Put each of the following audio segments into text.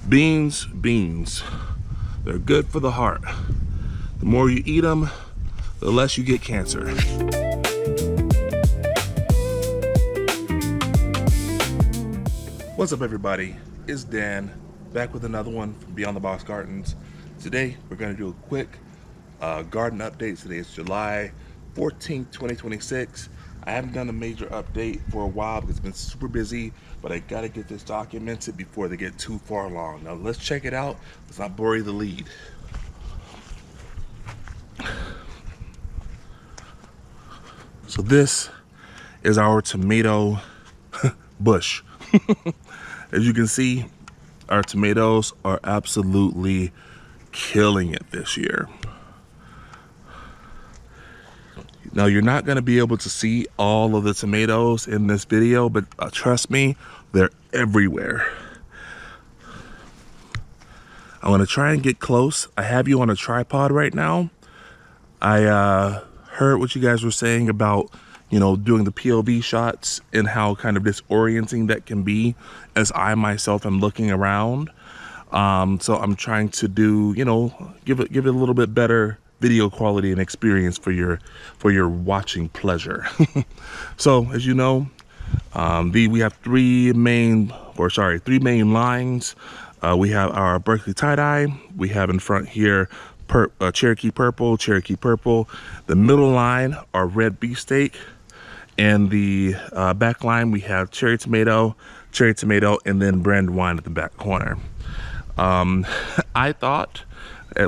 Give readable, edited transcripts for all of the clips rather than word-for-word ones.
Beans, they're good for the heart. The more you eat them, the less you get cancer. What's up, everybody? It's Dan, back with another one from Beyond the Box Gardens. Today, we're gonna do a quick garden update. Today is July 14th, 2026. I haven't done a major update for a while because it's been super busy, but I gotta get this documented before they get too far along. Now let's check it out. Let's not bury the lead. So this is our tomato bush. As you can see, our tomatoes are absolutely killing it this year. Now, you're not going to be able to see all of the tomatoes in this video, but trust me, they're everywhere. I'm going to try and get close. I have you on a tripod right now. I heard what you guys were saying about, you know, doing the POV shots and how kind of disorienting that can be as I myself am looking around. So I'm trying to do, you know, give it a little bit better video quality and experience for your watching pleasure. So as you know, we have three main lines. We have our Berkeley Tie Dye. We have in front here Cherokee Purple. The middle line are red Beefsteak, and the back line we have cherry tomato, and then Brandywine at the back corner. I thought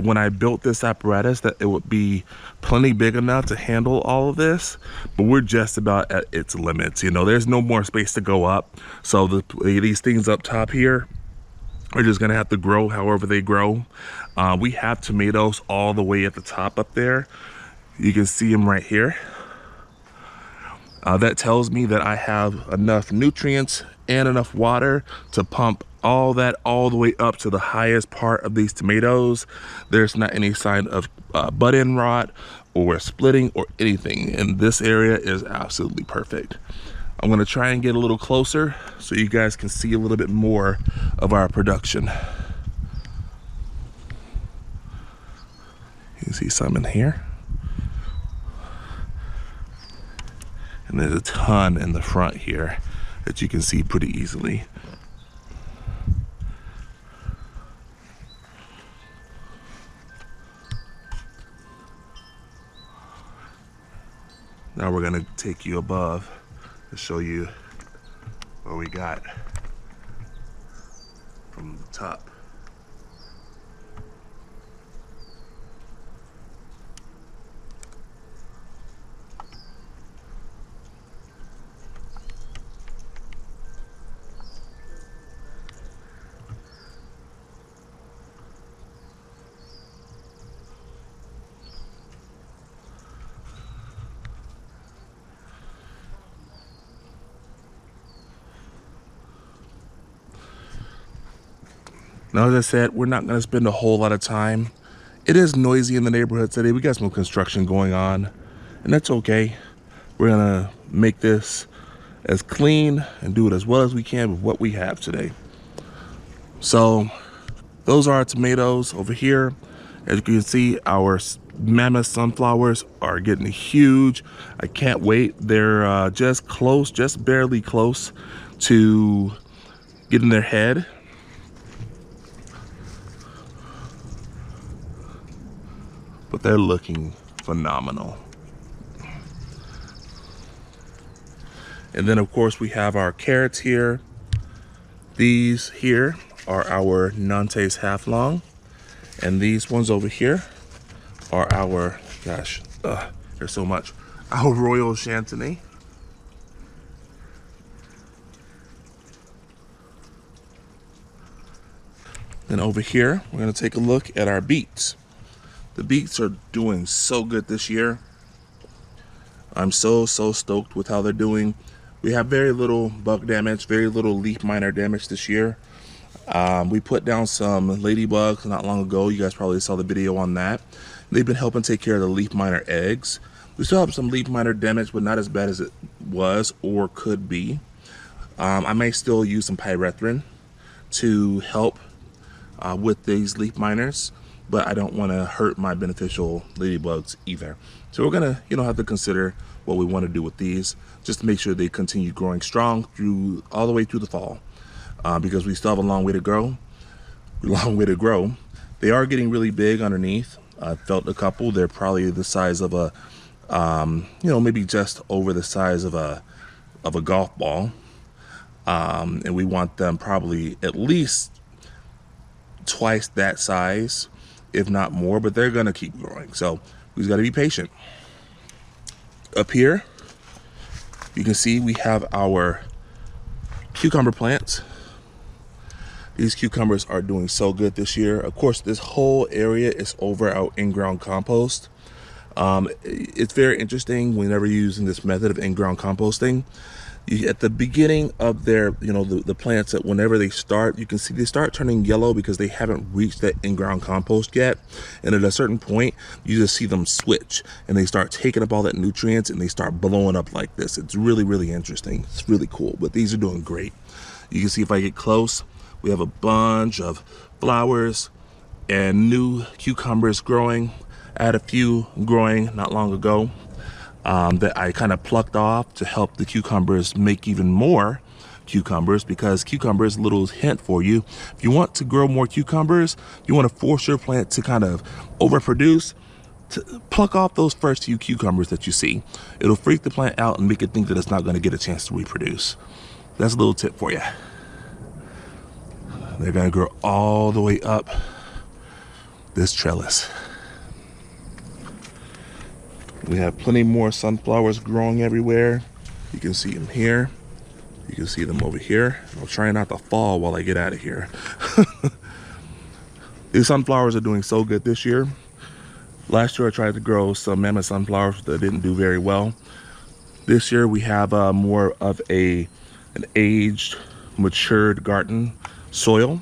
when I built this apparatus that it would be plenty big enough to handle all of this, but we're just about at its limits. You know, there's no more space to go up, so these things up top here are just gonna have to grow however they grow. We have tomatoes all the way at the top up there. You can see them right here. That tells me that I have enough nutrients and enough water to pump all the way up to the highest part of these tomatoes. There's not any sign of bud end rot or splitting or anything, and this area is absolutely perfect. I'm gonna try and get a little closer so you guys can see a little bit more of our production. You can see some in here. And there's a ton in the front here that you can see pretty easily. Now we're gonna take you above to show you what we got from the top. Now, as I said, we're not going to spend a whole lot of time. It is noisy in the neighborhood today. We got some construction going on, and that's okay. We're going to make this as clean and do it as well as we can with what we have today. So those are our tomatoes over here. As you can see, our Mammoth sunflowers are getting huge. I can't wait. They're just barely close to getting their head. But they're looking phenomenal. And then of course we have our carrots here. These here are our Nantes half long, and these ones over here are our, gosh, there's so much, our Royal Chantilly. Then over here we're going to take a look at our beets. The beets are doing so good this year. I'm so stoked with how they're doing. We have very little bug damage, very little leaf miner damage this year. We put down some ladybugs not long ago. You guys probably saw the video on that. They've been helping take care of the leaf miner eggs. We still have some leaf miner damage, but not as bad as it was or could be. I may still use some pyrethrin to help with these leaf miners, but I don't want to hurt my beneficial ladybugs either. So we're gonna, have to consider what we want to do with these, just to make sure they continue growing strong through all the way through the fall, because we still have a long way to grow. They are getting really big underneath. I felt a couple. They're probably the size of a, maybe just over the size of a golf ball, and we want them probably at least twice that size, if not more. But they're gonna keep growing, so we just got to be patient. Up here, you can see we have our cucumber plants. These cucumbers are doing so good this year. Of course, this whole area is over our in-ground compost. It's very interesting whenever you're using this method of in-ground composting. At the beginning of their, the plants, that whenever they start, you can see they start turning yellow because they haven't reached that in-ground compost yet. And at a certain point, you just see them switch and they start taking up all that nutrients and they start blowing up like this. It's really, really interesting. It's really cool, but these are doing great. You can see if I get close, we have a bunch of flowers and new cucumbers growing. I had a few growing not long ago that I kind of plucked off to help the cucumbers make even more cucumbers, because cucumbers, little hint for you, if you want to grow more cucumbers, you want to force your plant to kind of overproduce, to pluck off those first few cucumbers that you see. It'll freak the plant out and make it think that it's not going to get a chance to reproduce. That's a little tip for you. They're going to grow all the way up this trellis. We have plenty more sunflowers growing everywhere. You can see them here. You can see them over here. I'll try not to fall while I get out of here. These sunflowers are doing so good this year. Last year I tried to grow some mammoth sunflowers that didn't do very well. This year we have more of an aged, matured garden soil.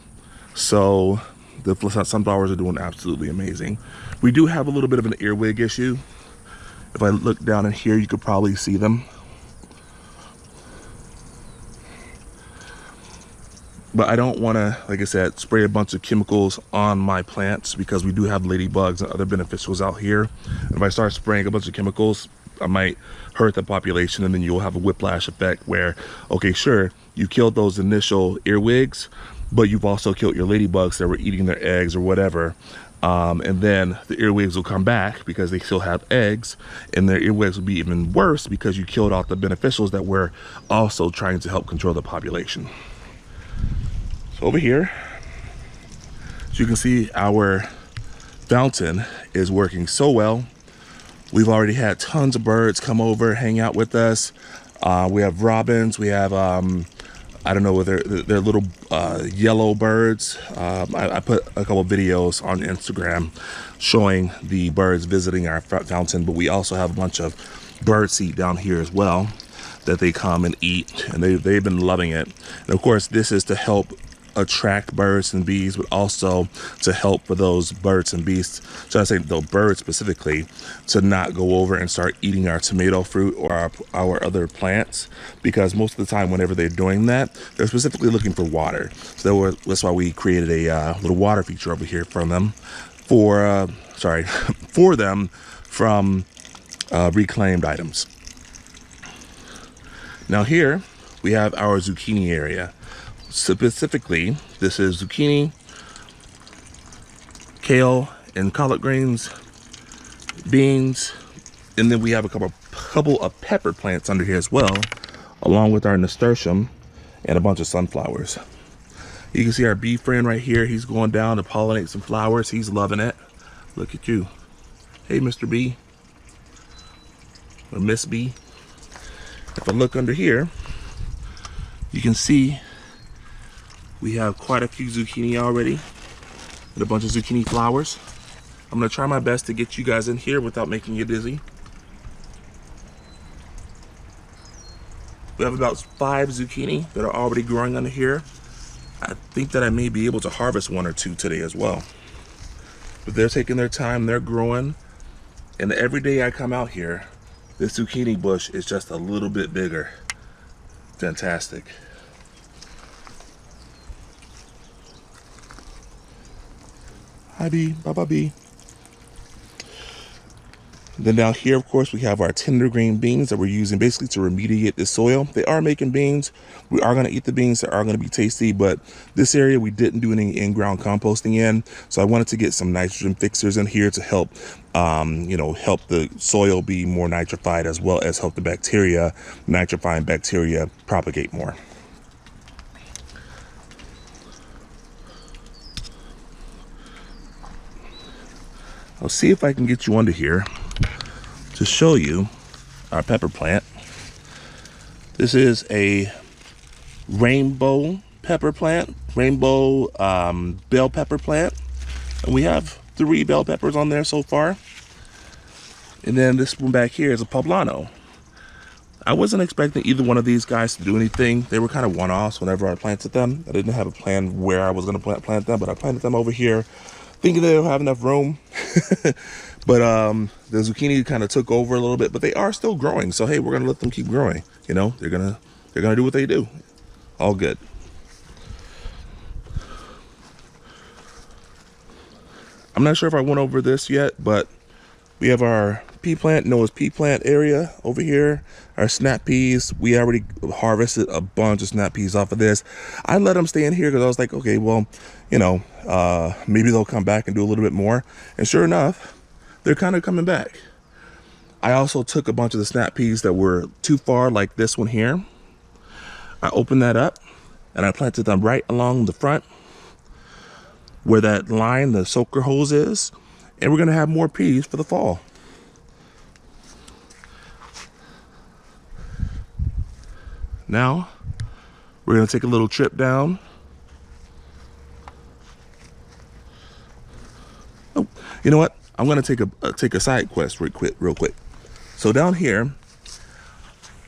So the sunflowers are doing absolutely amazing. We do have a little bit of an earwig issue. If I look down in here, you could probably see them. But I don't want to, like I said, spray a bunch of chemicals on my plants, because we do have ladybugs and other beneficials out here. And if I start spraying a bunch of chemicals, I might hurt the population, and then you'll have a whiplash effect where, okay, sure, you killed those initial earwigs, but you've also killed your ladybugs that were eating their eggs or whatever. And then the earwigs will come back because they still have eggs, and their earwigs will be even worse because you killed off the beneficials that were also trying to help control the population. So over here, as you can see, our fountain is working so well. We've already had tons of birds come over, hang out with us. We have robins. We have, I don't know whether they're little yellow birds. I put a couple videos on Instagram showing the birds visiting our fountain, but we also have a bunch of bird seed down here as well that they come and eat, and they've been loving it. And of course, this is to help attract birds and bees, but also to help for those birds and bees, so I say the birds specifically, to not go over and start eating our tomato fruit or our other plants, because most of the time whenever they're doing that, they're specifically looking for water. So that's why we created a little water feature over here from them, for them from reclaimed items. Now here we have our zucchini area. Specifically, this is zucchini, kale, and collard greens, beans, and then we have a couple of pepper plants under here as well, along with our nasturtium and a bunch of sunflowers. You can see our bee friend right here. He's going down to pollinate some flowers. He's loving it. Look at you. Hey, Mr. Bee, or Miss Bee. If I look under here, you can see we have quite a few zucchini already, and a bunch of zucchini flowers. I'm gonna try my best to get you guys in here without making you dizzy. We have about 5 zucchini that are already growing under here. I think that I may be able to harvest 1 or 2 today as well. But they're taking their time, they're growing, and every day I come out here, this zucchini bush is just a little bit bigger. Fantastic. Hi, bee. Bye-bye, bee. Then down here, of course, we have our tender green beans that we're using basically to remediate the soil. They are making beans. We are going to eat the beans. They are going to be tasty, but this area we didn't do any in-ground composting in. So I wanted to get some nitrogen fixers in here to help, help the soil be more nitrified, as well as help the bacteria, nitrifying bacteria, propagate more. I'll see if I can get you under here to show you our pepper plant. This is a rainbow pepper plant, rainbow bell pepper plant. And we have 3 bell peppers on there so far. And then this one back here is a poblano. I wasn't expecting either one of these guys to do anything. They were kind of one-offs whenever I planted them. I didn't have a plan where I was going to plant them, but I planted them over here thinking they'll have enough room. But the zucchini kind of took over a little bit, but they are still growing. So hey, we're gonna let them keep growing. You know, they're gonna do what they do. All good. I'm not sure if I went over this yet, but we have our pea plant, Noah's pea plant area over here. Our snap peas, we already harvested a bunch of snap peas off of this. I let them stay in here because I was like, okay, well, maybe they'll come back and do a little bit more. And sure enough, they're kind of coming back. I also took a bunch of the snap peas that were too far, like this one here. I opened that up and I planted them right along the front where that line, the soaker hose is. And we're gonna have more peas for the fall. Now, we're gonna take a little trip down. Oh, you know what? I'm gonna take a side quest real quick. So down here,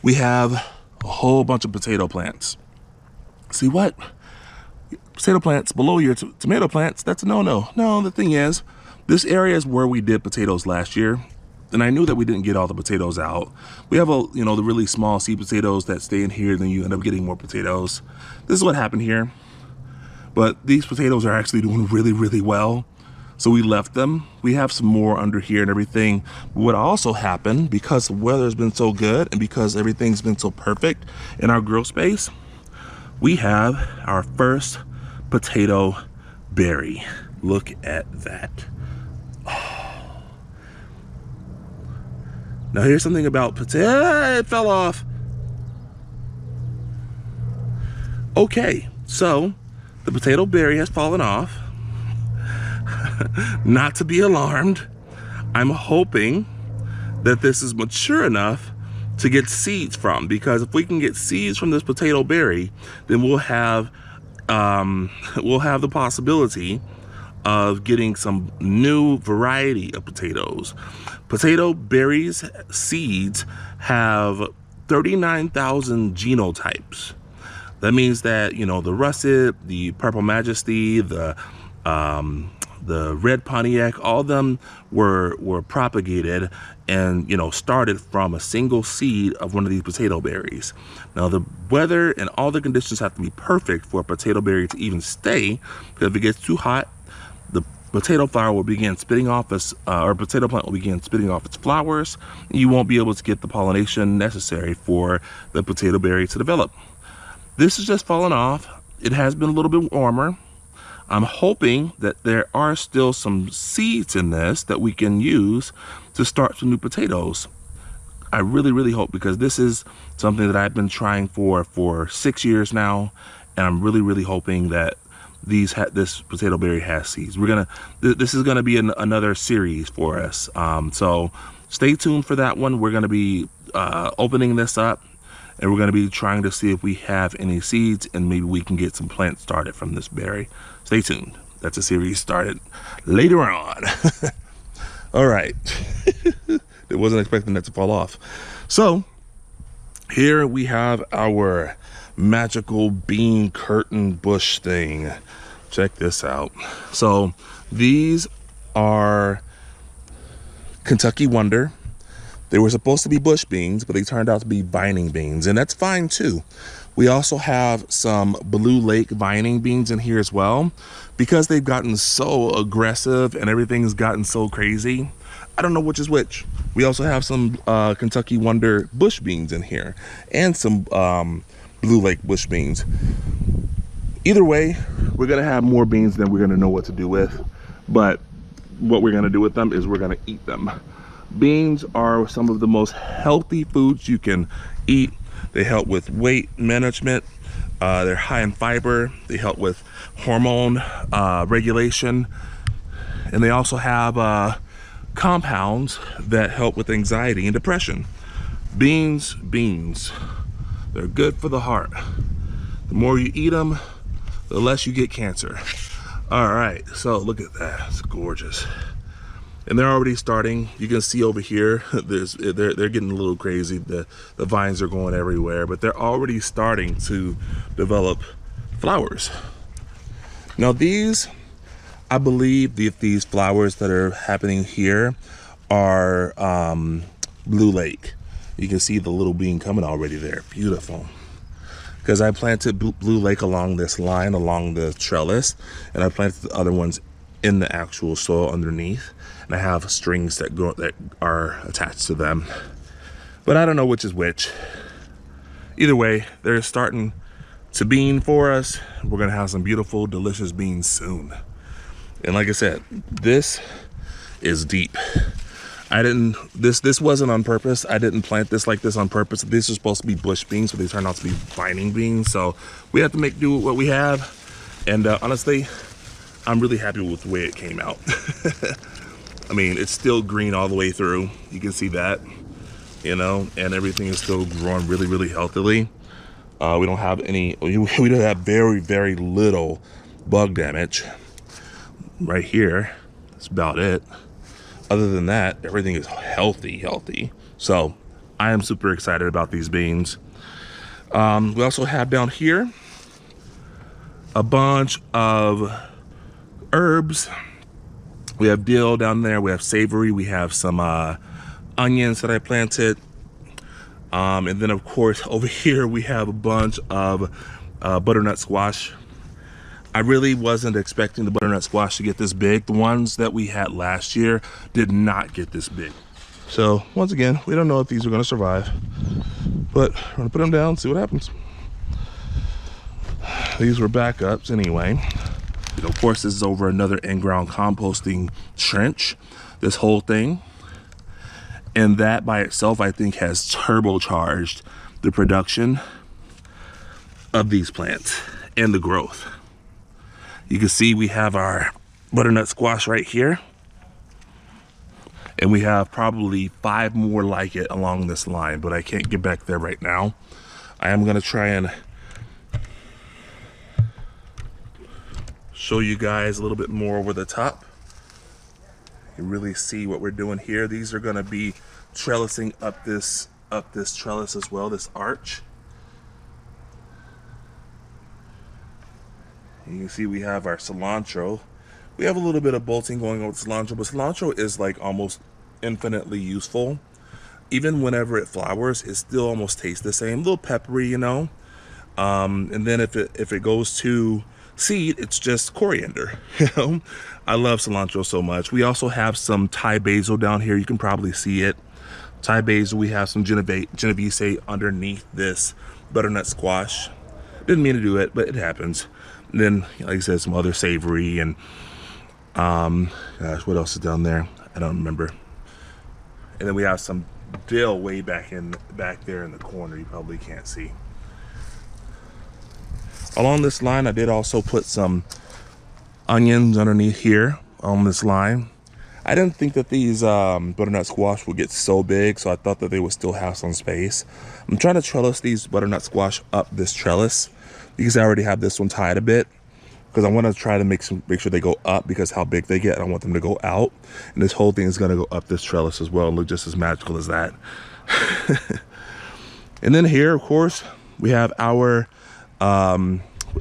we have a whole bunch of potato plants. See what? Potato plants below your tomato plants, that's a no-no. No, the thing is, this area is where we did potatoes last year, and I knew that we didn't get all the potatoes out. We have the really small seed potatoes that stay in here, then you end up getting more potatoes. This is what happened here. But these potatoes are actually doing really, really well. So we left them. We have some more under here and everything. What also happened, because the weather's been so good and because everything's been so perfect in our grow space, we have our first potato berry. Look at that. Oh. Now here's something about potato. It fell off. Okay, so the potato berry has fallen off. Not to be alarmed. I'm hoping that this is mature enough to get seeds from, because if we can get seeds from this potato berry, then we'll have the possibility of getting some new variety of potatoes. Potato berries seeds have 39,000 genotypes. That means that, the russet, the purple majesty, the red Pontiac, all of them were propagated and started from a single seed of one of these potato berries. Now the weather and all the conditions have to be perfect for a potato berry to even stay, because if it gets too hot, the potato flower will begin spitting off or potato plant will begin spitting off its flowers, and you won't be able to get the pollination necessary for the potato berry to develop. This is just falling off. It has been a little bit warmer. I'm hoping that there are still some seeds in this that we can use to start some new potatoes. I really, really hope, because this is something that I've been trying for 6 years now, and I'm really, really hoping that this potato berry has seeds. This is gonna be another series for us. So stay tuned for that one. We're gonna be opening this up, and we're gonna be trying to see if we have any seeds, and maybe we can get some plants started from this berry. Stay tuned. That's a series started later on. All right. I wasn't expecting that to fall off. So here we have our magical bean curtain bush thing. Check this out. So these are Kentucky Wonder. They were supposed to be bush beans, but they turned out to be vining beans, and that's fine too. We also have some Blue Lake vining beans in here as well. Because they've gotten so aggressive and everything's gotten so crazy, I don't know which is which. We also have some Kentucky Wonder bush beans in here and some Blue Lake bush beans. Either way, we're gonna have more beans than we're gonna know what to do with. But what we're gonna do with them is we're gonna eat them. Beans are some of the most healthy foods you can eat. They help with weight management. They're high in fiber. They help with hormone regulation. And they also have compounds that help with anxiety and depression. Beans. They're good for the heart. The more you eat them, the less you get cancer. All right, so look at that. It's gorgeous. And they're already starting. You can see over here, they're getting a little crazy. The vines are going everywhere, but they're already starting to develop flowers. Now these, I believe these flowers that are happening here are Blue Lake. You can see the little bean coming already there. Beautiful. Because I planted Blue Lake along this line, along the trellis, and I planted the other ones in the actual soil underneath. And I have strings that are attached to them. But I don't know which is which. Either way, they're starting to bean for us. We're gonna have some beautiful, delicious beans soon. And like I said, this is deep. This wasn't on purpose. I didn't plant this like this on purpose. These are supposed to be bush beans, but they turned out to be vining beans. So we have to make do with what we have. And honestly, I'm really happy with the way it came out. I mean, it's still green all the way through. You can see that, you know, and everything is still growing really, really healthily. We don't have any, we don't have very, very little bug damage right here. That's about it. Other than that, everything is healthy. So I am super excited about these beans. We also have down here a bunch of herbs. We have dill down there. We have savory. We have some onions that I planted. And then of course over here we have a bunch of butternut squash. I really wasn't expecting the butternut squash to get this big. The ones that we had last year did not get this big. So once again, we don't know if these are gonna survive, but we're gonna put them down, see what happens. These were backups anyway. And of course, this is over another in-ground composting trench, this whole thing. And that by itself, I think, has turbocharged the production of these plants and the growth. You can see we have our butternut squash right here. And we have probably 5 more like it along this line, but I can't get back there right now. I am gonna try and show you guys a little bit more over the top. You can really see what we're doing here. These are gonna be trellising up this trellis as well, this arch. You can see we have our cilantro. We have a little bit of bolting going on with cilantro, but cilantro is like almost infinitely useful. Even whenever it flowers, it still almost tastes the same. A little peppery, you know. And then if it goes to seed, it's just coriander. You know, I love cilantro so much. We also have some Thai basil down here. You can probably see it. Thai basil. We have some Genovese underneath this butternut squash. Didn't mean to do it, but it happens. And then, like I said, some other savory and gosh, what else is down there? I don't remember. And then we have some dill way back there in the corner. You probably can't see. Along this line, I did also put some onions underneath here on this line. I didn't think that these butternut squash would get so big, so I thought that they would still have some space. I'm trying to trellis these butternut squash up this trellis because I already have this one tied a bit, because I want to try to make sure they go up, because how big they get, I don't want them to go out. And this whole thing is going to go up this trellis as well and look just as magical as that. And then here, of course, we have our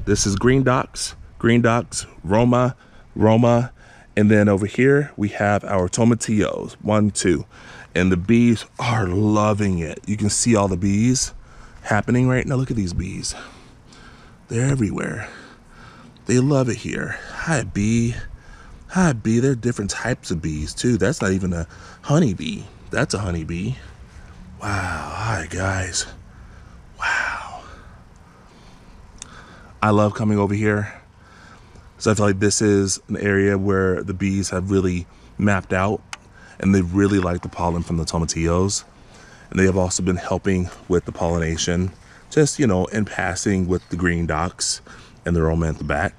this is green docks, Roma, and then over here we have our tomatillos, 1, 2, and the bees are loving it. You can see all the bees. happening right now. Look at these bees. They're everywhere. They love it here. Hi, bee. Hi, bee. There are different types of bees, too. That's not even a honeybee. That's a honeybee. Wow. Hi, guys. Wow. I love coming over here. So I feel like this is an area where the bees have really mapped out, and they really like the pollen from the tomatillos. And they have also been helping with the pollination, just, you know, in passing with the green docks and the Roma at the back.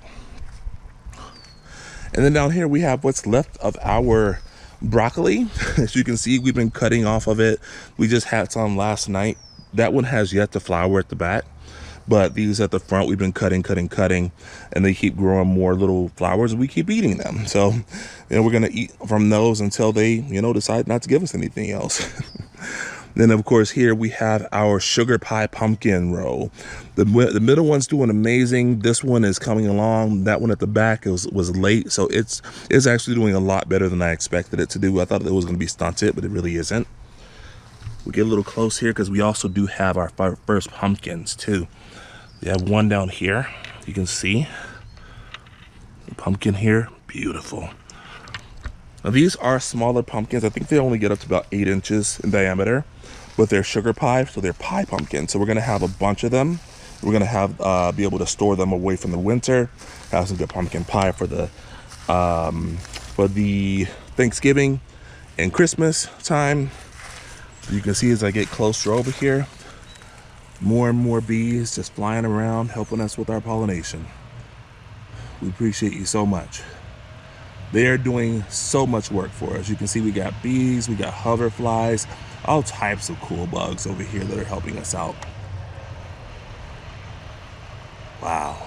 And then down here we have what's left of our broccoli. As you can see, we've been cutting off of it. We just had some last night. That one has yet to flower at the back, but these at the front, we've been cutting, and they keep growing more little flowers, and we keep eating them. So, you know, we're gonna eat from those until they, you know, decide not to give us anything else. Then, of course, here we have our sugar pie pumpkin row. The middle one's doing amazing. This one is coming along. That one at the back was late, so it's actually doing a lot better than I expected it to do. I thought it was going to be stunted, but it really isn't. We get a little close here because we also do have our first pumpkins too. We have one down here. You can see the pumpkin here, beautiful. Now these are smaller pumpkins. I think they only get up to about 8 inches in diameter, but they're sugar pie, so they're pie pumpkins. So we're gonna have a bunch of them. We're gonna have be able to store them away from the winter, have some good pumpkin pie for the Thanksgiving and Christmas time. You can see as I get closer over here, more and more bees just flying around, helping us with our pollination. We appreciate you so much. They're doing so much work for us. You can see we got bees, we got hoverflies, all types of cool bugs over here that are helping us out. Wow.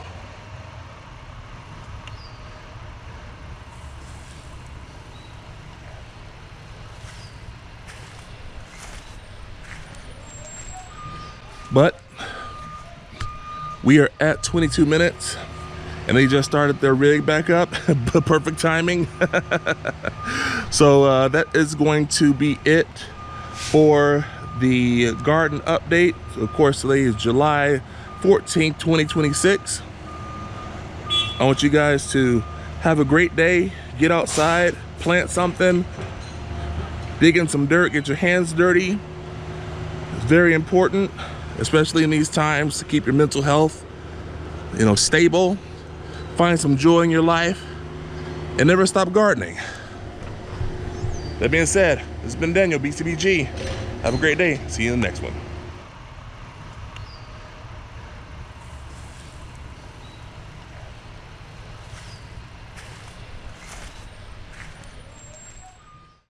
But we are at 22 minutes. And they just started their rig back up. Perfect timing. So that is going to be it for the garden update. So of course, today is July 14th, 2026. I want you guys to have a great day. Get outside, plant something, dig in some dirt, get your hands dirty. It's very important, especially in these times, to keep your mental health, you know, stable. Find some joy in your life and never stop gardening. That being said, this has been Daniel, BCBG. Have a great day. See you in the next one.